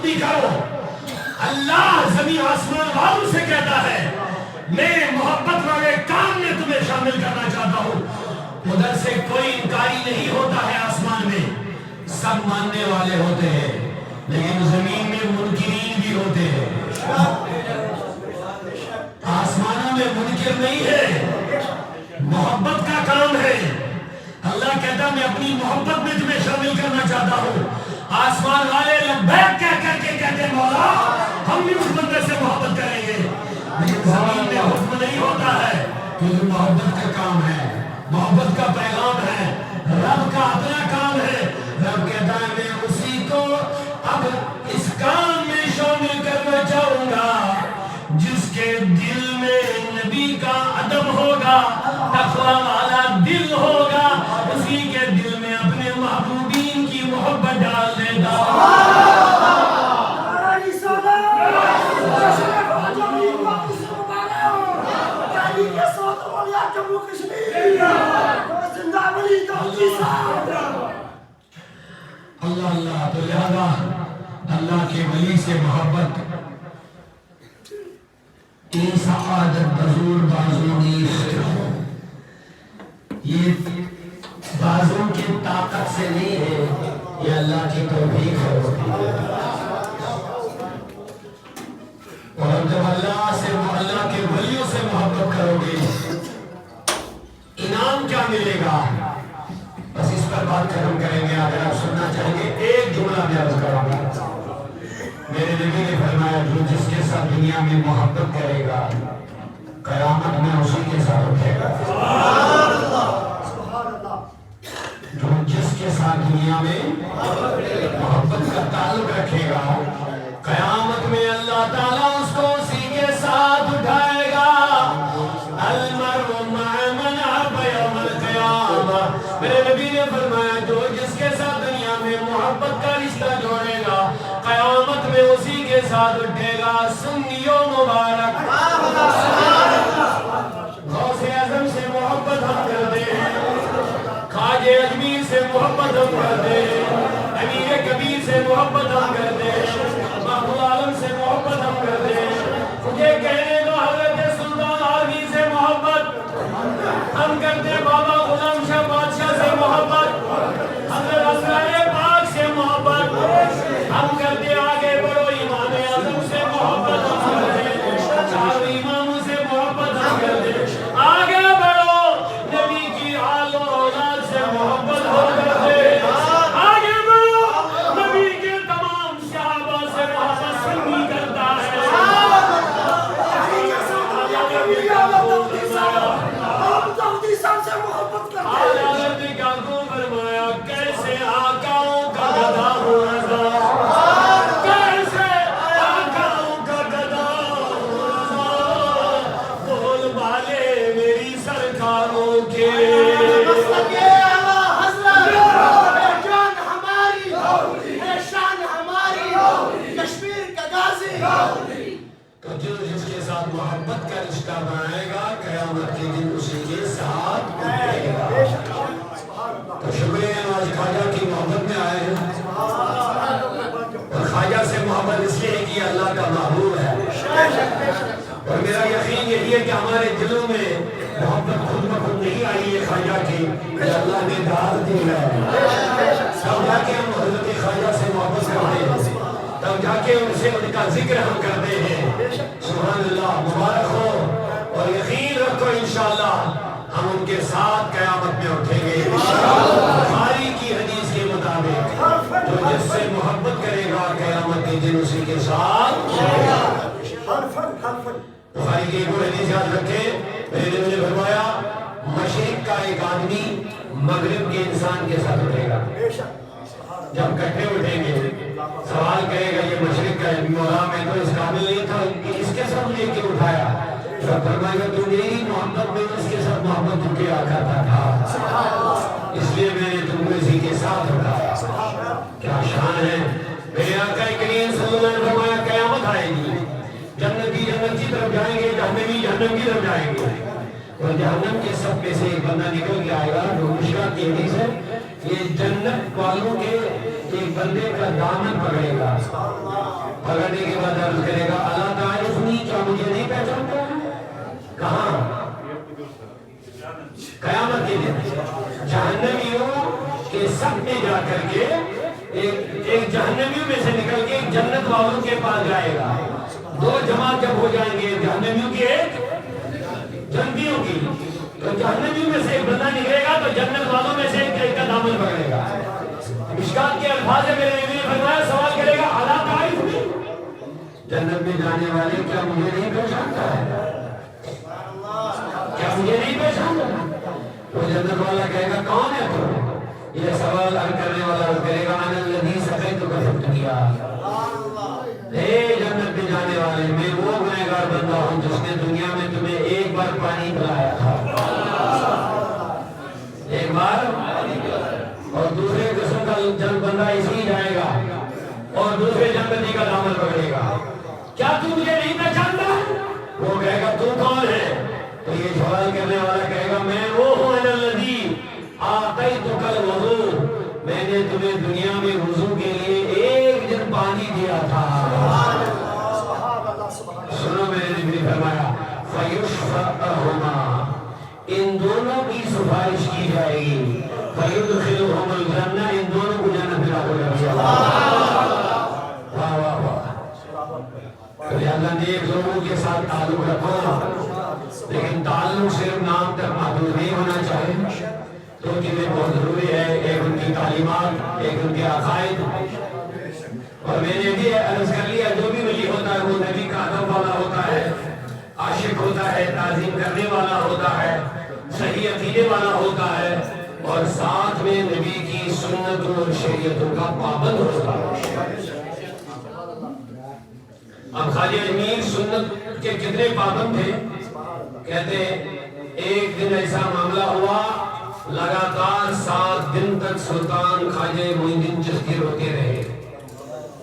پابندی کرو. اللہ زمین آسمان والوں سے کہتا ہے میں محبت والے کام میں تمہیں شامل کرنا چاہتا ہوں. ادھر سے کوئی انکاری نہیں ہوتا ہے. آسمان میں سب ماننے والے ہوتے ہیں لیکن زمین میں منکرین بھی ہوتے ہیں. آسمانوں میں منکر نہیں ہے, محبت کا کام ہے. اللہ کہتا میں اپنی محبت میں تمہیں شامل کرنا چاہتا ہوں. آسمان والے لبیک کہہ کر کے کہتے مولا ہم بھی اس بندے سے محبت کریں گے, لیکن زمین میں حکم نہیں ہوتا ہے کیونکہ محبت کا کام ہے, محبت کا پیغام ہے, رب کا اپنا کام ہے. رب کہتا ہے میں اسی کو اب اس کام میں شامل کرنا چاہوں گا جس کے دل میں نبی کا ادب ہوگا, تقوی والا دل ہوگا, اسی کے دل میں اپنے محبوبین کی محبت ڈال دے گا. اللہ اللہ تو لہذا اللہ کے ولی سے محبت این سعادت بزور بازو نیست. یہ بازوں کی طاقت سے نہیں ہے, یہ اللہ کی توفیق ہے. اور جب اللہ کے ولیوں سے محبت کرو گے انعام کیا ملے گا, بس اس پر بات ختم کریں گے. اگر آپ سننا چاہیں گے ایک جملہ میں عرض کروں گا. میرے نبی نے فرمایا جو جس کے ساتھ دنیا میں محبت کرے گا قیامت میں اسی کے ساتھ اٹھے گا. جو جس کے ساتھ دنیا میں محبت کا تعلق رکھے گا قیامت میں اللہ تعالیٰ اس کو اسی کے ساتھ اٹھائے گا. المرء مع من احب یوم القیامہ. میرے نبی نے فرمایا جو جس کے ساتھ دنیا میں محبت کا رشتہ جوڑے گا قیامت میں اسی کے ساتھ اٹھے گا. سنیو مبارک غوث اعظم سے محبت ہم کرتے ہیں, خواجہ اجمیر سے محبت ہم کرتے ہیں, امیر کبیر سے محبت ہم کرتے ہیں, محمود عالم سے محبت ہم کرتے ہیں. مجھے کہنے دو حضرت سلطان عارفی سے محبت ہم کرتے ہیں, بابا غلام شاہ بادشاہ سے محبت, حضرت اسرار پاک سے محبت ہم کرتے ہیں. آگے بڑھو امام اعظم سے محبت ہم کرتے ہیں, چاروں اماموں سے محبت ہم کرتے ہیں. آگے بڑھو نبی کی آل و اولاد سے محبت ہم کرتے ہیں. آگے بڑھو نبی کے تمام صحابہ سے محبت سنی کرتا ہے. کیسے آقاؤں کا گدھا ہوں رضا, کیسے آقاؤں کا گدھا ہوں رضا, بول بالے میری سرکاروں کے جان ہماری ہے, شان ہماری, کشمیر کا غازی. تو جو جس کے ساتھ محبت کا رشتہ بنائے گا قیامت کے دن اسی کے ساتھ اٹھے گا. تو شکریہ آج خواجہ کی محبت میں آئے ہیں, اور خواجہ سے محبت اس لیے کہ اللہ کا محبوب ہے. اور میرا یقین یہی ہے کہ ہمارے دلوں میں محبت خود بخود نہیں آئی ہے خواجہ کی, یہ اللہ نے ڈال دی ہے. تب جا کے ہم حضرت خواجہ سے محبت کرتے ہیں, تب جا کے ان سے ان کا ذکر ہم کرتے ہیں. سبحان اللہ, مبارک ہو. اور یقین رکھو انشاءاللہ ہم ان کے ساتھ قیامت میں اٹھیں گے. بخاری کی حدیث کے مطابق جو جس سے محبت کرے گا قیامت کے دن اسی کے ساتھ. بخاری کی ایک اور حدیث یاد رکھیں, میرے نبی نے فرمایا مشرق کا ایک آدمی مغرب کے انسان کے ساتھ اٹھے گا. جب کٹھے اٹھیں گے سوال کرے گا یہ مشرق کا مولا میں تو اس قابل نہیں تھا کہ اس کے ساتھ لے کے اٹھایا. فرمائے گا تو میری محبت میں اس کے ساتھ محبت ان کے آتا تھا, اس لیے میں نے تم کو اسی کے ساتھ اٹھایا. کیا شان ہے. میرے آقا کریم صلی اللہ علیہ وسلم نے فرمایا قیامت آئے گی, جنتی جنت کی طرف جائیں گے, جہنمی جہنم کی طرف جائیں گے. اور جہنم کے سب میں سے ایک بندہ نکل کے آئے گا جو مشکل کی حدیث ہے, یہ جنت والوں کے ایک بندے کا دامن پکڑے گا پکڑنے کے بعد عرض کرے گا الا تعرفنی، کیا مجھے نہیں پہچانتا ہے؟ کہاں؟ قیامت کے دن جہنمیوں کے سب میں جا کر کے ایک جہنمیوں میں سے نکل کے ایک جنت والوں کے پاس جائے گا. دو جماعت جب ہو جائیں گے، جہنمیوں کی ایک، جنتیوں کی، تو جہنمیوں میں سے ایک بندہ نکلے گا تو جنت والوں میں سے ایک کا دامن پکڑے گا. مشکات کے الفاظ ہے، میرے نبی نے فرمایا، سوال کرے گا الا تعرفنی، جنت میں جانے والے کیا مجھے نہیں پہچانتا ہے؟ کیا مجھے نہیں پہچانتا؟ وہ جنت والا کہے گا کون ہے تو؟ یہ سوال کرنے والا کرے گا انا الذی سقیتک فی الدنیا، اے جنت میں جانے والے، میں وہ گنہگار بندہ ہوں جس نے دنیا میں تمہیں ایک بار پانی پلایا تھا، ایک بار. اور دوسرے قسم کا جن بندہ اسی جائے گا اور دوسرے جنتی کا دامن پکڑے گا. کیا تو مجھے نہیں پہچانتا؟ وہ کہے گا تو کون ہے؟ تو یہ سوال کرنے والا کہے گا میں وہ ہوں انا الذی اعطیتک الوضوء، میں نے تمہیں دنیا میں وضو کے لیے ایک دن پانی دیا تھا. سنو، میں نے بھی فرمایا فیشفعہما، ان دونوں کی سفارش کی جائے گی، فیدخلہم الجنہ، ان دونوں کو جنت میں داخل کر دیا. واہ واہ واہ. اللہ نیک لوگوں کے ساتھ تعلق رکھو، لیکن تعلق صرف نام تک محدود نہیں ہونا چاہیے. دو چیزیں بہت ضروری ہے، ایک ان کی تعلیمات، ایک ان کے عقائد. اور میں نے بھی عرض کر لیا جو بھی ولی ہوتا ہے وہ نبی کا ادب والا ہوتا ہے، عاشق ہوتا ہے، تعظیم کرنے والا ہوتا ہے، صحیح عقیدے والا ہوتا ہے، اور ساتھ میں نبی کی سنتوں اور شریعتوں کا پابند ہوتا ہے. اب خواجہ امیر سنت کے کتنے پابند تھے؟ کہتے ایک دن ایسا معاملہ ہوا، لگاتار 7 دن تک سلطان خواجہ معین الدین چشتی روتے رہے.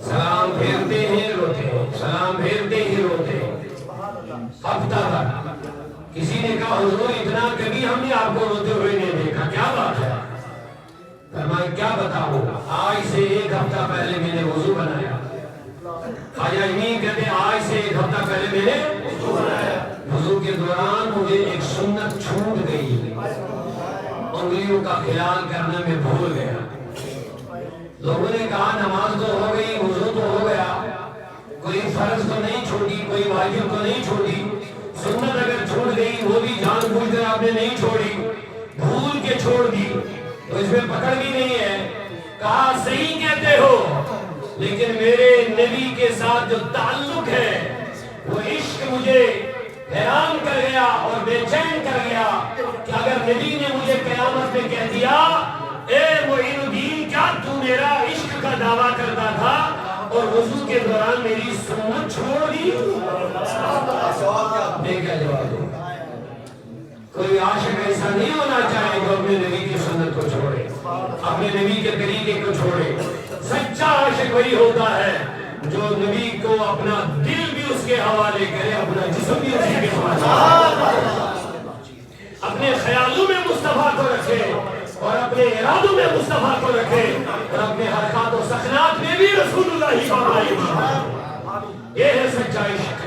سلام پھیرتے ہیں روتے، سلام پھیرتے ہی روتے، ہفتہ تک. کسی نے کہا حضور اتنا کبھی ہم نے آپ کو روتے ہوئے نہیں دیکھا، کیا بات ہے؟ فرمایا کیا بتاؤں، آج سے 1 ہفتہ پہلے میں نے وضو بنایا. خواجہ امین کہتے ہیں آج سے 1 ہفتہ پہلے میں نے وضو بنایا، وضو کے دوران مجھے ایک سنت چھوٹ گئی، انگلیوں کا خیال کرنا میں بھول گیا. لوگوں نے کہا نماز تو ہو گئی، وضو تو ہو گیا، کوئی فرض تو نہیں چھوڑی، کوئی واجب تو نہیں چھوڑی، سنت اگر چھوڑ گئی وہ بھی جان بوجھ کر آپ نے نہیں چھوڑی، بھول کے چھوڑ دی تو اس میں پکڑ بھی نہیں ہے. کہا صحیح کہتے ہو، لیکن میرے نبی کے ساتھ جو تعلق ہے وہ عشق مجھے حیران کر گیا اور بے چین کر گیا کہ اگر نبی نے مجھے قیامت میں کہہ دیا اے معین الدین کیا تو میرا عشق کا دعویٰ کرتا تھا اور وضو کے دوران میری سنت چھوڑ دی، میں کیا جواب دوں؟ کوئی عاشق ایسا نہیں ہونا چاہے جو اپنے نبی کی سنت کو چھوڑے، اپنے نبی کے طریقے کو چھوڑے. سچا عاشق وہی ہوتا ہے جو نبی کو اپنا دل بھی اس کے حوالے کرے، اپنا جسم بھی اسی کے حوالے، اپنے خیالوں میں مصطفیٰ کو رکھے اور اپنے ارادوں میں مصطفیٰ کو رکھے اور اپنے حرکات و سکنات میں بھی رسول اللہ کا معاملہ. یہ ہے سچا عشق.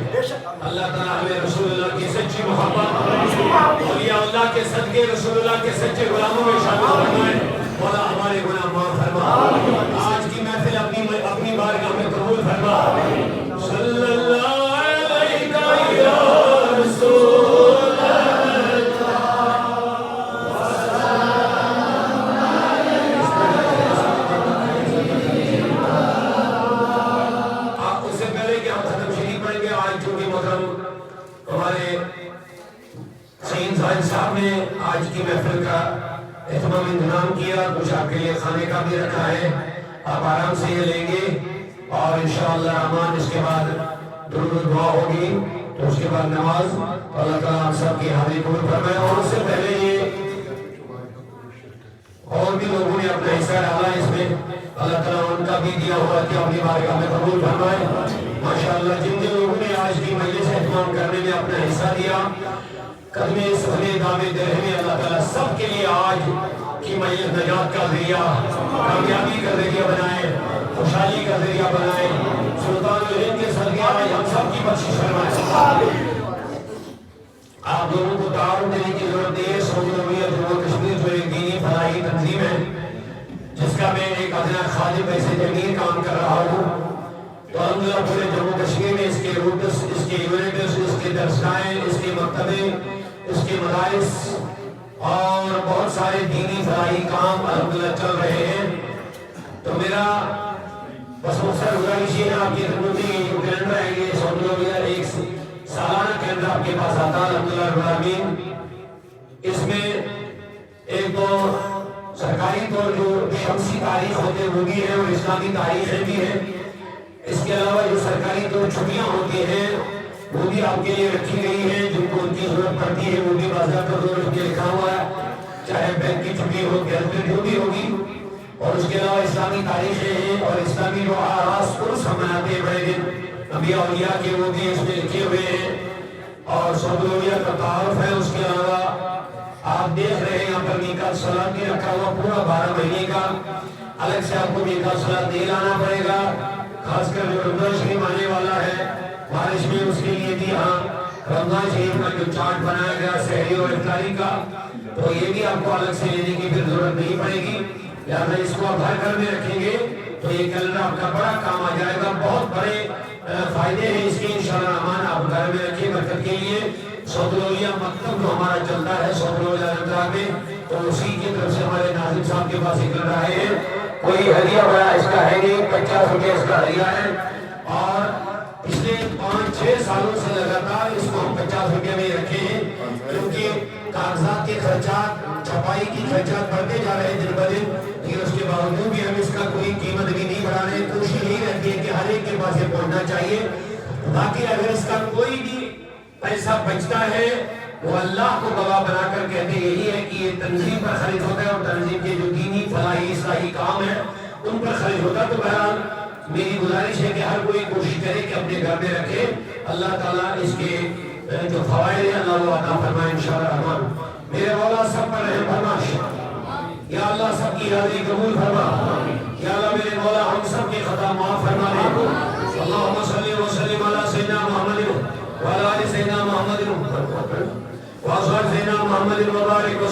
اللہ تعالیٰ ہمیں رسول اللہ کی سچی محبت، اولیاء اللہ کے صدقے رسول اللہ کے سچے غلاموں میں شامل فرمائے. مولا ہمارے گناہ معاف فرما، آج کی محفل اپنی بارگاہ میں قبول فرما. صلی اللہ علیہ یا رسول اللہ. آپ اس سے پہلے کہ ہم ختم شریف پڑھیں گے، آج چونکہ محترم ہمارے سعید زاہد صاحب نے آج کی محفل کا اہتمام انتظام کیا، کچھ آپ کے لیے کھانے کا بھی رکھا ہے، آپ آرام سے یہ لیں گے اور انشاءاللہ الرحمن اس کے بعد درود و دعا ہوگی، تو اس کے بعد نماز. اللہ تعالیٰ آپ سب کی حاضری قبول فرمائے. اور اس سے پہلے یہ اور بھی لوگوں نے اپنا حصہ ڈالا اس میں، اللہ تعالیٰ ان کا بھی دیا ہوا کہ اپنی بارگاہ میں قبول فرمائے. ماشاءاللہ جن جن لوگوں نے آج کی مجلس اہتمام کرنے میں اپنا حصہ دیا، قدمے سفرے دامے درہمے، اللہ تعالیٰ سب کے لیے آج کی مجلس نجات کا ذریعہ، کامیابی کا ذریعہ بنائے، خوشحالی کا ذریعہ بنائے. سلطان الہند کے صدقے آج ہم سب کی بخشش فرمائے۔ آپ لوگوں کو تعاون دینے کی ضرورت ہے۔ سعودی عربیہ جموں کشمیر جو ایک دینی فلاحی تنظیم ہے جس کا میں ایک ادنا خادم ایسے جمعیر کام کر رہا ہوں، تو الحمدللہ پورے جموں کشمیر میں اس کے روٹس، اس کے یونٹس، اس کے درسگاہیں، اس کے مکتبے، اس کے مدارس اور بہت سارے دینی فلاحی کام الحمدللہ چل رہے ہیں۔ تو میرا بس مختصر گزارش یہ ہے آپ کی خدمت میں، یہ جو کیلنڈر ہے یہ سعودی عربیہ ایک سالانہ کیلنڈر آپ کے پاس آتا ہے الحمدللہ رب العالمین۔ اس میں ایک تو سرکاری طور جو شمسی تاریخ ہوتے وہ بھی ہیں اور اسلامی تاریخیں بھی ہیں۔ اس کے علاوہ جو سرکاری طور چھٹیاں ہوتی ہیں وہ بھی آپ کے لیے رکھی گئی ہیں، جن کو ان کی ضرورت پڑتی ہے وہ بھی باضابطہ طور پر لکھا ہوا ہے، چاہے بینک کی چھٹی ہو، گیزٹ جو بھی ہوگی۔ اور اس کے علاوہ اسلامی تاریخیں ہیں اور اسلامی جو آراس عرس ہم مناتے ہیں بڑے دن انبیاء اولیاء کے، وہ بھی اس میں لکھے ہوئے ہیں۔ اور سعودی عربیہ کا تعارف ہے۔ اس کے علاوہ آپ دیکھ رہے ہیں یہاں پر میقات صلاۃ بھی رکھا ہوا پورا 12 مہینے کا، الگ سے آپ کو میقات صلاۃ نہیں لانا پڑے گا۔ خاص کر جو رمضان شریف آنے والا ہے بارش میں، اس کے لیے بھی ہاں رمضان شریف کا جو چارٹ بنایا گیا سحری اور افطاری کا، تو یہ بھی آپ کو الگ سے لینے کی پھر ضرورت نہیں پڑے گی، لہٰذا اس کو آپ ہر گھر میں رکھیں گے تو یہ کیلنڈر آپ کا بڑا کام آ جائے گا۔ بہت بڑے فائدے ہیں اس کے انشاءاللہ رحمان، آپ گھر میں رکھیں برکت کے لیے۔ سعودی عربیہ مکتب جو ہمارا چلتا ہے سعودی عربیہ میں، تو اسی کی طرف سے ہمارے ناظم صاحب کے پاس ایک لڑ رہے ہیں، کوئی ہدیہ بڑا اس کا ہے نہیں، 50 روپے اس کا ہدیہ ہے، اور پچھلے 5-6 سالوں سے لگاتار اس کو ہم 50 روپے میں رکھے ہیں، کیونکہ کاغذات کے خرچات، چھپائی کی خرچات بڑھتے جا رہے ہیں دن بدن، لیکن اس کے باوجود بھی ہم اس کا کوئی قیمت بھی نہیں بڑھا رہے۔ کوشش یہی رہتی ہے کہ ہر ایک کے پاس یہ پہنچنا چاہیے، باقی اگر اس کا کوئی بھی پیسہ بچتا ہے وہ اللہ کو گواہ بنا کر کہتے یہی ہے کہ یہ تنظیم پر خرچ ہوتا ہے، اور تنظیم کے جو دینی فلاحی اصلاحی کام ہے ان پر خرچ ہوتا ہے۔ تو بہرحال میری گزارش ہے کہ ہر کوئی کوشش کرے کہ اپنے گھر میں رکھے، اللہ تعالیٰ اس کے جو فوائد ہیں اللہ وہ عطا فرمائے انشاءاللہ الرحمن۔ میرے مولا سب پر رحم فرما، یا اللہ سب کی حاضری قبول فرما، یا اللہ میرے مولا ہم سب کے خطا معاف فرما دے۔ اللہم صلی وسلم علی سیدنا محمد وعلی آل سیدنا محمد وازواج سیدنا محمد وبارک